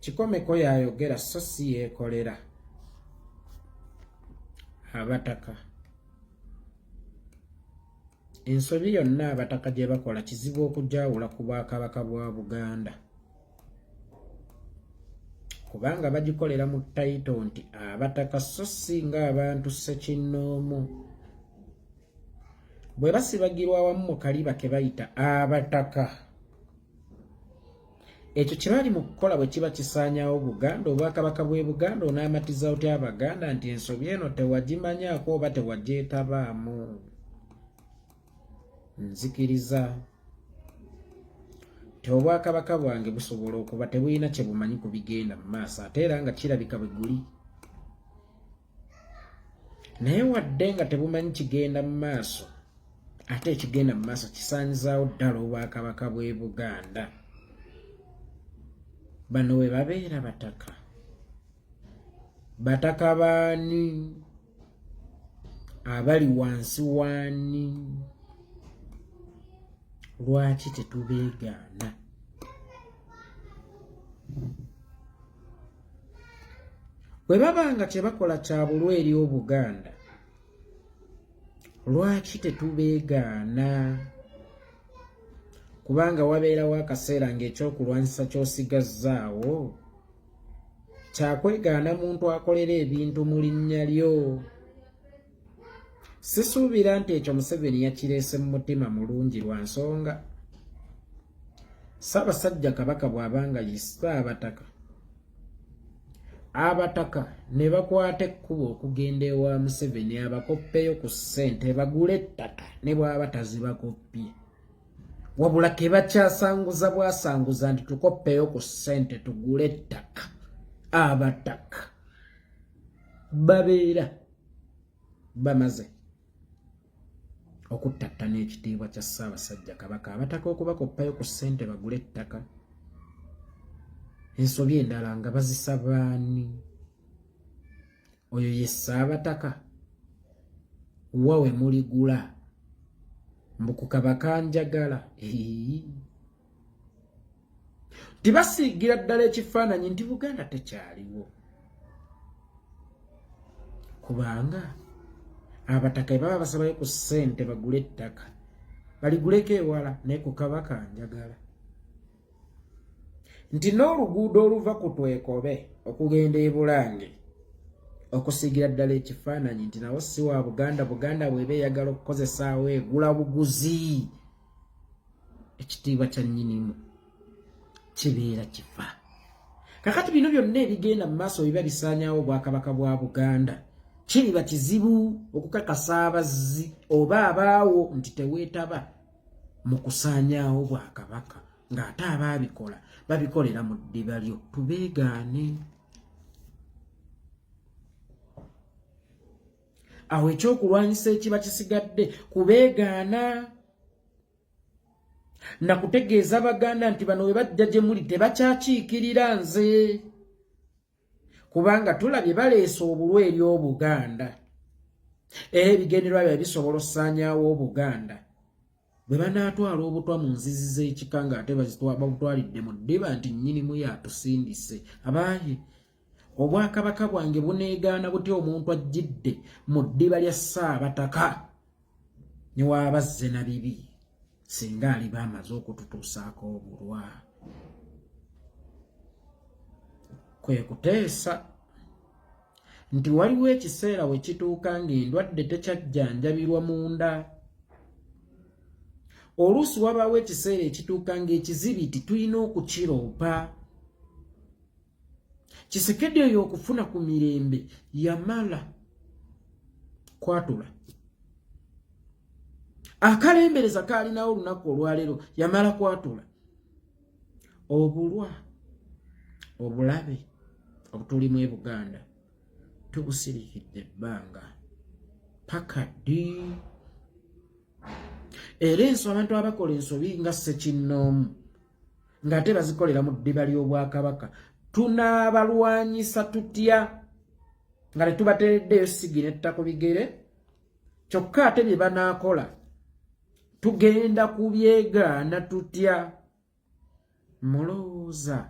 Kikomeko yayogera so si yeekolera. Abataka ensobi yonna abataka gye bakola kizibu okujawula ku Bwakabaka bwa Buganda kubanga bagikolera mu ttayito nti abataka so si ng'abantu ssekinnoomu. Bwe basibagirwa awamu mu kaliba ke bayita abataka, ekyo kye bali mu kukola bwe kiba kisaanyawo Buganda, Obwakabaka bw'e Buganda onaamatiza otya Abaganda nti ensobi eno tewagimanyaako oba tewagyetabaamu. Nzikiriza ti Obwakabaka bwange busobola okuba tebulina kye bumanyi ku bigenda mu maaso ate era nga kirabika bwe guli. Naye wadde nga tebumanyi kigenda mu maaso, ate ekigenda mu maaso kisaanyizaawo ddala Obwakabaka bw'e Buganda. Bano we babeera bataka. Bataka baani? Abali wansi waani? Lwaki tetubeegaana? Bwe babanga kye bakola kya bulwa eri Obuganda, lwaki tetubeegaana? Kubanga wabeerawo akaseera ng'ekyokulwanyisa ky'osigazzaawo kyakwegaana muntu akolera ebintu mu linnya lyo. Sisuubira nti ekyo Museveni yakireese mu mutima mulungi lwa nsonga Ssaabasajja Kabaka bw'abanga yissa abataka, abataka ne bakwata ekkubo okugenda ewa Museveni abakoppeyo ku ssente bagule ettaka ne bw'aba tazibakoppye, wabula ke bakyasanguza bwasanguza nti tukoppeyo ku ssente tugule ettaka. Abataka babeera bamaze okuttatta n'ekitiibwa kya Ssaabasajja Kabaka. Abataka okubakoppayo ku ssente bagule ettaka, ensobi endala nga bazisabaani. Oyo ye Ssaabataka? Wawe muligula mbukukaba kanjagala. Tibasiigira ddala ekifaananyi nti Buganda tekyaliwo, kubanga abataka baba basabayo ku ssente bagule ettaka baliguleko ewala naye ku Kabaka njagala. Nti n'oluguudo oluva ku Twekobe okugenda e Bulange okusiigira ddala ekifaananyi nti nawo si wa Buganda, Buganda bw'eba eyagala okukozesaawo egula buguzi, ekitiibwa kya nnyinimu kibeera kifa. Kakati bino byonna ebigenda mu maaso biba bisaanyaawo Obwakabaka bwa Buganda, kiriba kizibu okukakasa abazzi oba abaawo nti teweetaba mu kusaanyaawo Bwakabaka ng'ate abaabikola babikolera mu ddiba lyo. Tubeegaane. Awo ekyokulwanyisa ekiba kisigadde kubeegaana na kutegeeza Baganda nti bano we bajja gye muli tebakyakiikirira nze, kubanga tulabye baleese obulwa eri Obuganda era ebigendererwa bya bisobola ossaanyaawo Obuganda. Bwe banaatwala obutwa mu nzizi z'ekika ng'ate babutwalidde mu ddiba nti nnyinimu yatusindise, abaaye Obwakabaka bwange buneegaana butya omuntu ajjidde mu ddiba lya Ssaabataka ne waabazze na bibi singa aliba amaze okututuusaako obulwa? Kwe kuteesa nti waliwo ekiseera we kituuka ng'endwadde tekyajjanjabirwa munda. Oluusi wabaawo ekiseera ekituuka ng'ekizibiti tulina okukiroopa. Kisekedde oyo okufuna ku mirembe yamala kwatula. Akalembereza kaalinawo olunaku olwaleero yamala kwatula. Obulwa obulabe obutulimu e Buganda tubusirikidde ebbanga paka ddi. Era abantu abakola ensobi nga Ssekinnoomu ng'ate bazikolera mu ddiba ly'Obwakabaka tunaabalwanyisa tutya nga ne tubateereddeyo sigi netta ku bigere? Kyokka ate bye banaakola tugenda kubyegaana tutya? Mulowooza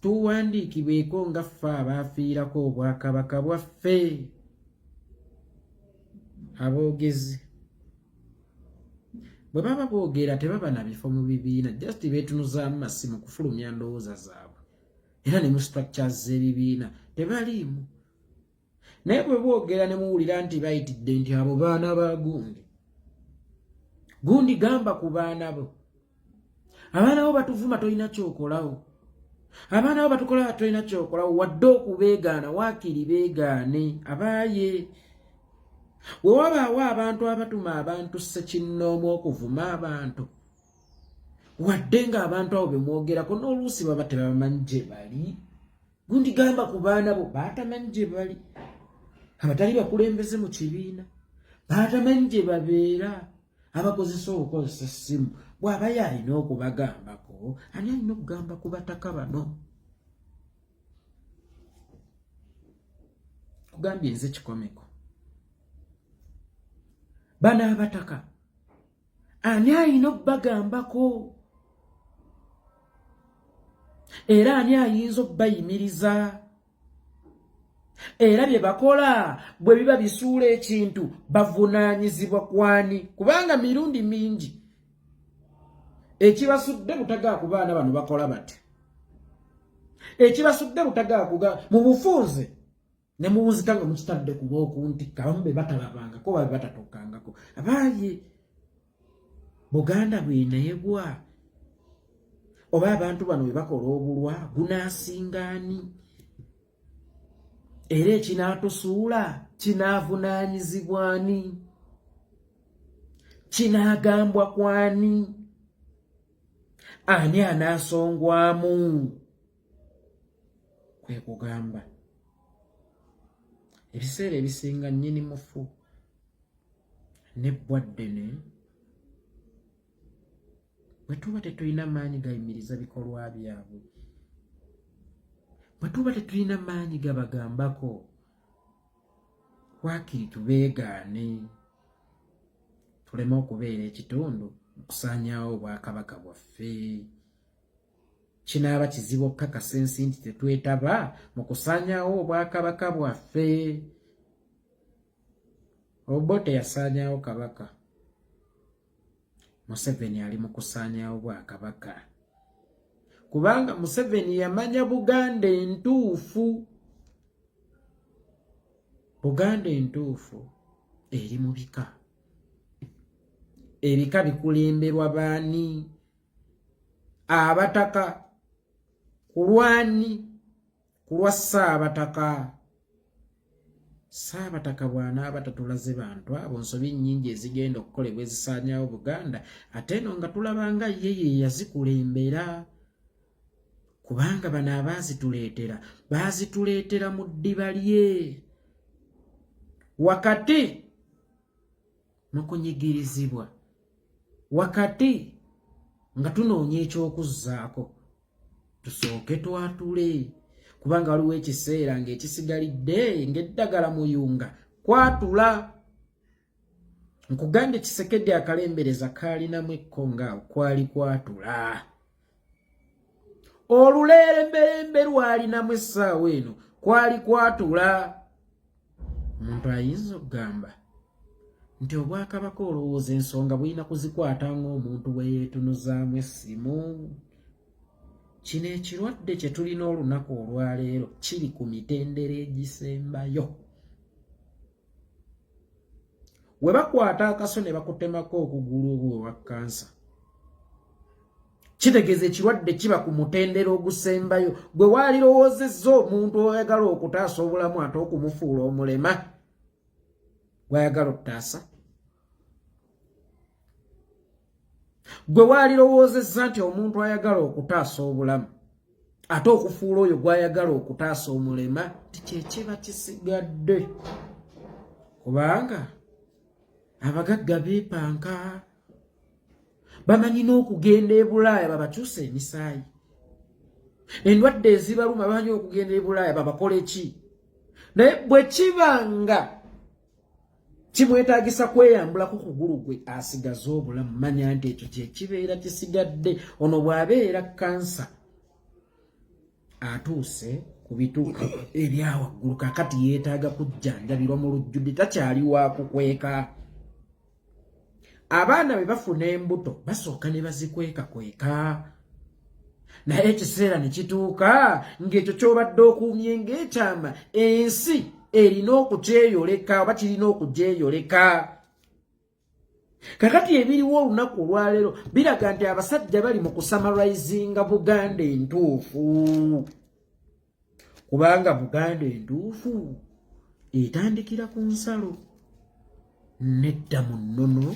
tuwandiikibweko nga ffe abaafiirako obwakabaka bwaffe aboogezi bwe baba boogera tebaba na bifo mu bibiina just beetunuzaamu masimu kufulumya ndowooza zaabwe era ne mu structures z'ebibiina tebaliimu naye bwe boogera ne muwulira nti bayitidde nti abo baana ba gundi gamba ku baana bo abaana bo batuvuma tolina kyokolawo abaana bo batukola tolina kyokolawo wadde okubeegaana waakiri beegaane abaaye we wabaawo abantu abatuma abantu ssekinnoomu okuvuma abantu wadde ng'abantu abo bemwogerako n'oluusi baba tebamanyi gye bali gundi gamba ku baana bo baatamanyi gye bali abatali bakulembeze mu kibiina baatamanyi gye babeera abakozesa okukozesa essimu bw'aba yalina okubagambako ani alina okugamba ku bataka bano kugambye nze kikomeko bano abataka ani alina okubagambako era ani ayinza okubayimiriza era bye bakola bwe biba bisuula ekintu bavunaanyizibwa kwani kubanga mirundi mingi ekibasudde butagaa ku baana bano bakola bati ekibasudde butagaa mu bufunze ne mu buzitanga mukitadde ku b'okuntikka abamu be batalabangako babe batatokangako abaaye Buganda bw'eneegwa oba abantu bano bwe bakola obulwa gunaasingaani era ekinaatusuula kinaavunaanyizibwani kinaagambwa kwani ani anaasongwamu kwe kugamba ebiseera ebisinga nnyini mufu n'ebbwaddene bwe tuba tetulina maanyi gayimiriza bikolwa byabwe bwe tuba tetulina maanyi gabagambako waakiri tubeegaane tuleme okubeera ekitundu okusaanyaawo obwakabaka bwaffe kinaaba kizibu okukakasa ensi nti tetwetaba mu kusaanyaawo obwakabaka bwaffe Obote yasaanyaawo kabaka Museveni ali mu kusaanyaawo bwakabaka kubanga Museveni yamanya Buganda entuufu eri mu bika ebika bikulemberwa baani abataka kulwani kulwa Ssaabataka bw'anaaba tatulaze bantu abo nsobi nnyingi ezigenda okukolebwa ezisaanyaawo Buganda ate eno nga tulabanga ye yazikulembera kubanga bano baazituleetera mu ddiba lye wakati mu kunyigirizibwa wakati nga tunoonya ekyokuzzaako tusooke twatule kubanga waliwo ekiseera ng'ekisigalidde ng'eddagala muyunga kwatula nkugambye Kisekedde akalembereza kaalinamu ekkonga kwali kwatula olulemberembe lwalinamu essaawa eno kwali kwatula omuntu ayinza okugamba nti obwakabaka olowooza ensonga bulina kuzikwata ng'omuntu bwe yeetunuzaamu essimu kino ekirwadde kye tulina olunaku olwaleero kiri ku mitendera egisembayo we bakwata akaso ne bakutemako okugulu obwo obwa kansa kitegeeza ekirwadde kiba ku mutendera ogusembayo gwe waalirowoozezza omuntu oyagala okutaasa obulamu ate okumufuula omulema gwayagala okutaasa gwe waalirowoozezza nti omuntu ayagala okutaasa obulamu ate okufuula oyo gwayagala okutaasa omulema tikyekiba kisigadde kubanga abagagga beepanka bamanyi n'okugenda e Bulaaya babakyusa emisaayi endwadde ezibaluma bamanyi okugenda e Bulaaya babakole ki naye bwe kibanga kimwetaagisa kweyambulako kugulu gwe asigaza obulamu manya nti ekyo kyekibeera kisigadde ono bw'abeera kansa atuuse ku bituuka ebyawaggulu kakati yeetaaga kujjanjabirwa mu lujjudde takyali wa kukweka. Abaana bwe bafuna embuto basooka ne bazikwekakweka, naye ekiseera ne kituuka ng'ekyo ky'obadde okuumye ng'ekyama ensi erina okukyeyoleka oba kirina okugyeyoleka. Kakati ebiriwo olunaku olwaleero biraga nti abasajja bali mu kusamarizinga Buganda entuufu, kubanga Buganda entuufu etandikira ku nsalo, nedda mu nnono,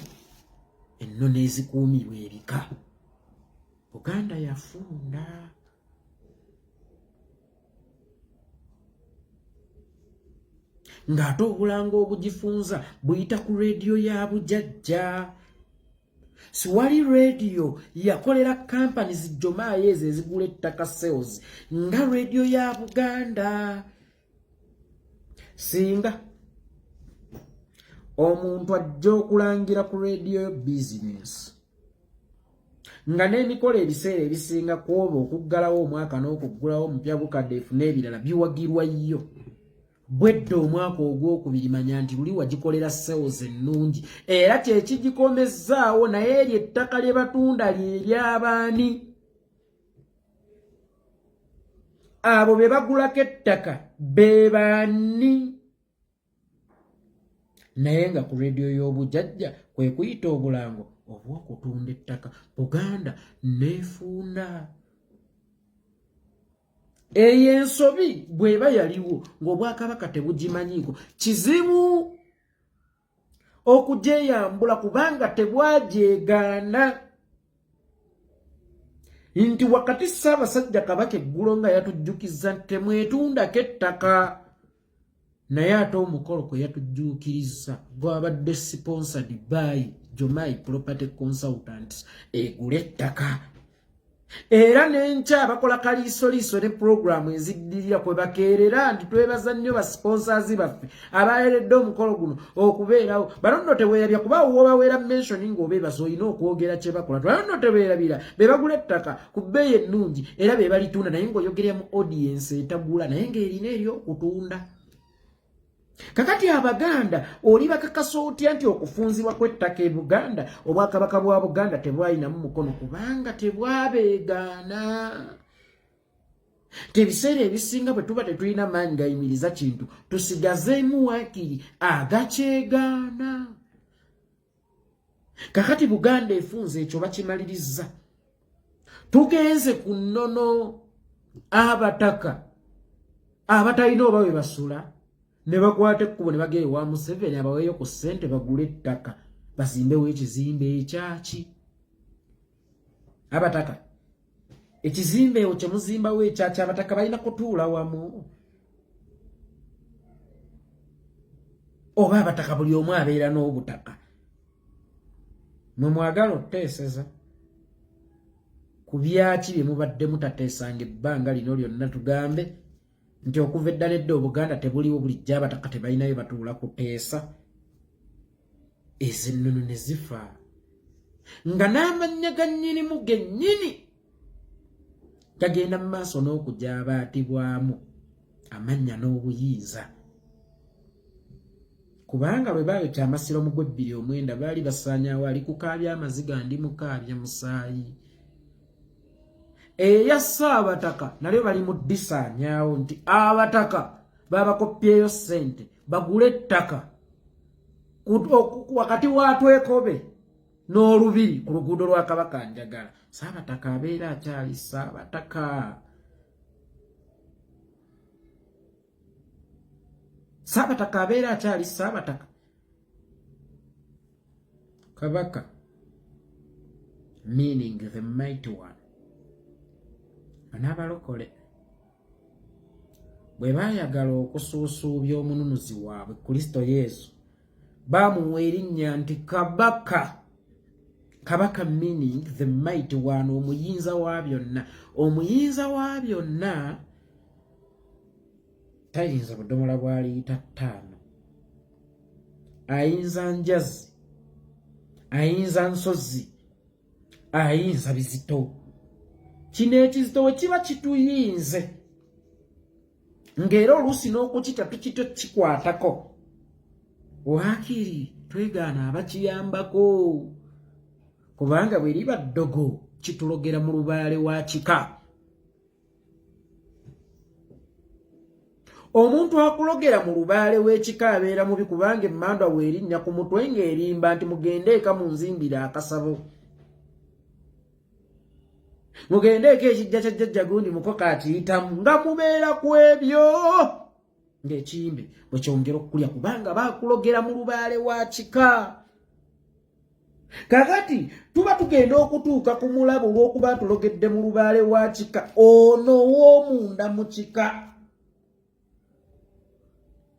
ennono ezikuumirwa ebika. Buganda yafunda. Ng'ate obulanga obugifunza buyita ku rediyo ya bujajja. Siwali rediyo yakolera companies jomaayo ezo ezigula ettaka sales nga rediyo ya Buganda. Singa omuntu ajja okulangira ku rediyo business nga n'emikola ebiseera ebisinga kwoba okuggalawo omwaka n'okuggulawo omupya bukadeefu n'ebirala biwagirwa yo. Bwedde omwaka ogwokubiri manya nti luli wagikolera sales ennungi era kyekigikomezzaawo, naye eryo ettaka lye batunda ly'eryabaani? Abo be bagulako ettaka be baani? Naye nga ku rediyo y'obujajja kwe kuyita obulango obw'okutunda ettaka. Buganda neefunda. Eyo ensobi bw'eba yaliwo ng'Obwakabaka tebugimanyiiko, kizibu okugyeyambula kubanga tebwagyegaana. Nti wakati Ssaabasajja Kabaka eggulo nga yatujjukiza nti temwetundako ettaka, naye ate omukolo kwe yatujjuukiriza gwabadde sponsored by Jomai Property Consultants egula ettaka. Era n'enkya abakola kaliisoliiso ne puroguramu eziddirira kwe bakeerera nti twebaza nnyo ba sponsors baffe abaweeredde omukolo guno okubeerawo. Bano nno teweerabya kuba wobaweera mention ng'obeebaza olina okwogera kye bakola. Bano nno teweerabira be bagula ettaka ku bbeeyi ennungi era be balitunda, naye ng'oyogerera mu audience etagula naye ng'erina ery'okutunda. Kakati Abaganda oli bakakasa otya nti okufunzibwa kw'ettaka e Buganda Obwakabaka bwa Buganda tebwalinamu mukono kubanga tebwabeegaana. Tebiseera ebisinga bwe tuba tetulina maanyi gayimiriza kintu tusigazeemu waakiri agakyegaana. Kakati Buganda efunze ekyo bakimaliriza. Tugenze ku nnono abataka abatalina oba we basula ne bakwata ekkubo ne bagenda ewa Museveni abaweeyo ku ssente bagule ettaka bazimbewo ekizimbe ekyaki. Abataka ekizimbe ekyo kye muzimbawo ekyaki abataka balina kutuula wamu oba abataka buli omu abeera n'obutaka? Mwe mwagala okuteeseza ku byaki bye mubadde mutateesanga ebbanga lino lyonna tugambe nti okuva edda nedda Obuganda tebuliwo bulijjo abataka tebalinayo batuula kuteesa. Ezo ennono ne zifa nga n'amannya ga nnyinimu gennyini gagenda mu maaso n'okujja abaatibwamu amannya n'obuyinza, kubanga bwe baayokya amasiro mu Gw'ebbiri 9 baali basaanyaawo ali kukaabya amaziga ndi mukaabya musaayi. Eya Ssaabataka nalyo bali mu ddisaanyaawo nti abataka babakopyeyo ssente bagule ettaka wakati wa Twekobe n'Olubiri ku luguudo lwa Kabaka Njagala. Ssaabataka abeera akyali Ssaabataka. Ssaabataka abeera akyali Ssaabataka. Kabaka meaning the mighty one. N'abalokole bwe baayagala okusuusuubya omununuzi waabwe Kristo Yesu baamuwa erinnya nti Kabaka. Kabaka meaning the mighty one, omuyinza wa byonna. Omuyinza wa byonna tayinza budomola bwa liita 5, ayinza njazi, ayinza nsozi, ayinza bizito. Kino ekizito we kiba kituyinze ng'era oluusi n'okukita tukito kikwatako waakiri twegaana abakiyambako kubanga bwe liba ddogo kitulogera mu lubaale wa kika. Omuntu akulogera mu lubaale w'ekika abeera mubi kubanga emmandwa weerinnya ku mutwe ng'erimba nti mugendeeka munzimbire akasabo. Mugendeeka ekijja kya jjajja gundi mukoka akiyitamu nga mubeera ku ebyo ng'ekiyimbe bwe kyongera okulya kubanga baakulogera mu lubaale wa kika. Kakati tuba tugenda okutuuka ku mulabu olw'okuba tulogedde mu lubaale wa kika ono w'omunda mu kika.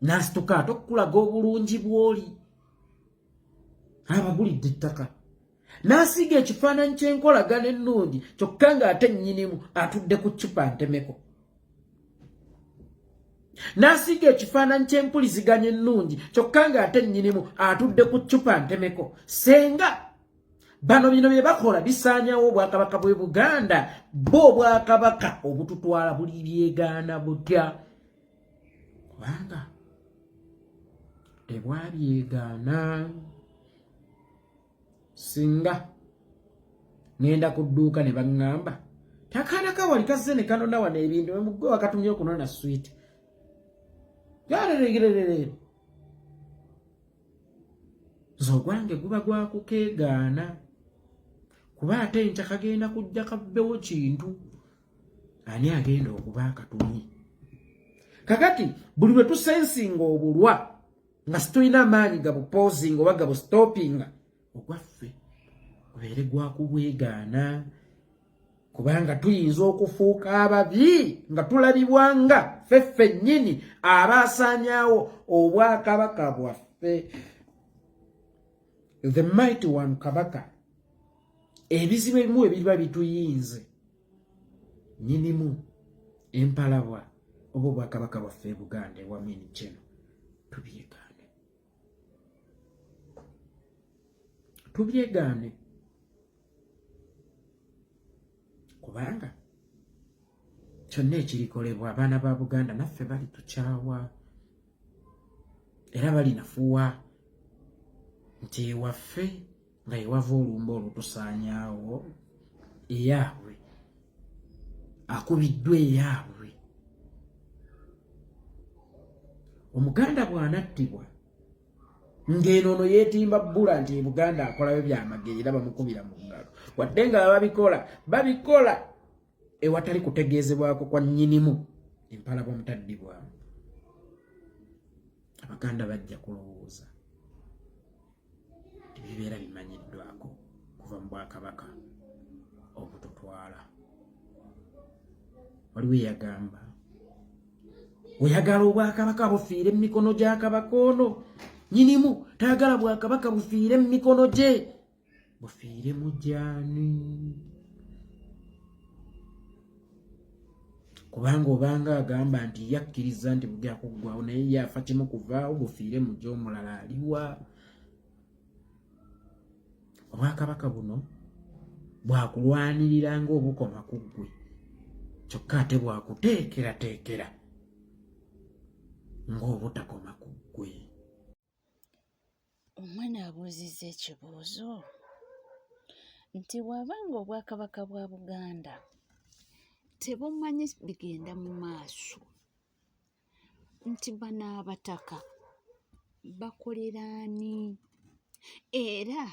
Nasituka ate okukulaga obulungi bw'oli abagulidde ettaka n'asiga ekifaananyi ky'enkolagana ennungi kyokka ng'ate nnyinimu atudde ku ccupa ntemeko. N'asiga ekifaananyi ky'empuliziganya ennungi kyokka ng'ate nnyinimu atudde ku ccupa ntemeko. Senga bano bino bye bakola bisaanyawo obwakabaka bw'e Buganda, bo obwakabaka obututwala buli byegaana butya kubanga tebwabyegaana. Singa ngenda ku dduuka ne baŋŋamba takaana kawali kazze ne kanona wano ebintu muggwe wakatumye okunona switi yaleregerere zogwange guba gwakukeegaana kuba ate enkya kagenda kujja kabbewo kintu ani agenda okuba akatumye. Kakati buli bwe tusensinga obulwa nga situlina amaanyi gabupoozinga oba gabustopinga ogwaffe gubeere gwakubwegaana kubanga tuyinza okufuuka ababi nga tulabibwa nga ffeffe nnyini abaasaanyaawo obwakabaka bwaffe. The mighty one Kabaka, ebizibu ebimu ebiriba bituyinze nnyinimu empalabwa oba obwakabaka bwaffe e Buganda ewamini kino tubyegaane kubanga kyonna ekirikolebwa abaana ba Buganda naffe bali tukyawa era balinafuwa nti ewaffe nga ewava olumba olutusaanyaawo eyaabwe akubiddwa eyaabwe. Omuganda bw'anattibwa ng'eno ono yeetimba bbula nti e Buganda akolayo byamagezi era bamukubira mu ngalo wadde nga babikola ewatali kutegeezebwako kwa nnyinimu empalabwa mutaddibwamu. Abaganda bajja kulowooza bibeera bimanyiddwako kuva mu bwakabaka obututwala. Waliwo eyagamba oyagala obwakabaka bufiire mu mikono gya kabaka ono, nnyinimu tayagala bwakabaka bufiire mu mikono gye. Bufiire mu gyani? Kubanga obanga agamba nti yakkiriza nti bugya kuggwawo naye yafa kimu kuvaawo bufiire mu gy'omulala aliwa? Obwakabaka buno bwakulwanirira ng'obukoma ku ggwe kyokka ate bwakuteekerateekera ng'obutakoma ku ggwe. Omwana abuuzizza ekibuuzo nti bw'abanga obwakabaka bwa Buganda tebumanyi bigenda mu maaso nti bano abataka bakolera ani era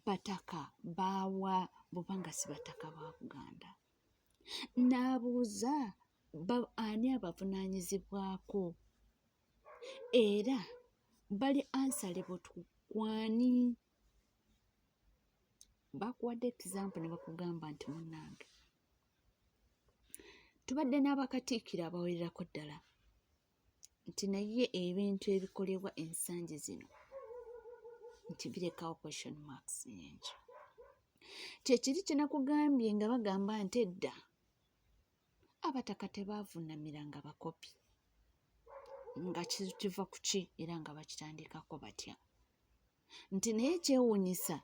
bataka baawa bubanga si bataka ba Buganda. N'abuuza ani abavunaanyizibwako era bali answerable gwani. Bakuwadde example ne bakugamba nti munnange tubadde n'abakatiikiro abawererako ddala nti naye ebintu ebikolebwa ensangi zino nti birekawo question marks nyingi. Kyekiri kye nakugambye nga bagamba nti edda abataka tebaavuunamiranga bakopi nga kiva ku ki era nga bakitandikako batya nti naye kyewuunyisa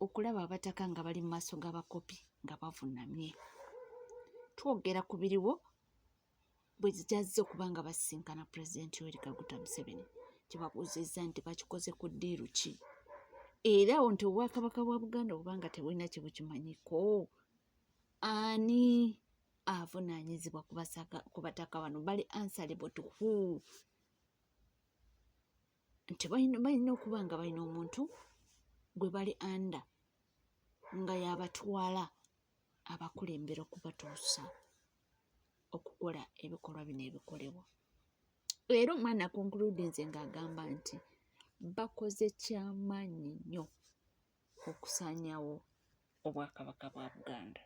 okulaba abataka nga bali mu maaso g'abakopi nga bavunnamye. Twogera ku biriwo bwe zijazze okuba nga basinkana pulezidenti Yoweri Kaguta Museveni kyebabuuzizza nti bakikoze ku ddiiru ki era nti obwakabaka bwa Buganda obanga tebulina kye bukimanyiko ani avunaanyizibwa ku bataka bano bali answerable to who nti balina okuba nga balina omuntu gwe bali anda nga yabatwala abakulembera okubatuusa okukola ebikolwa bino ebikolebwa. Era omwana concludinze ng'agamba nti bakoze kyamaanyi nnyo okusaanyawo obwakabaka bwa Buganda.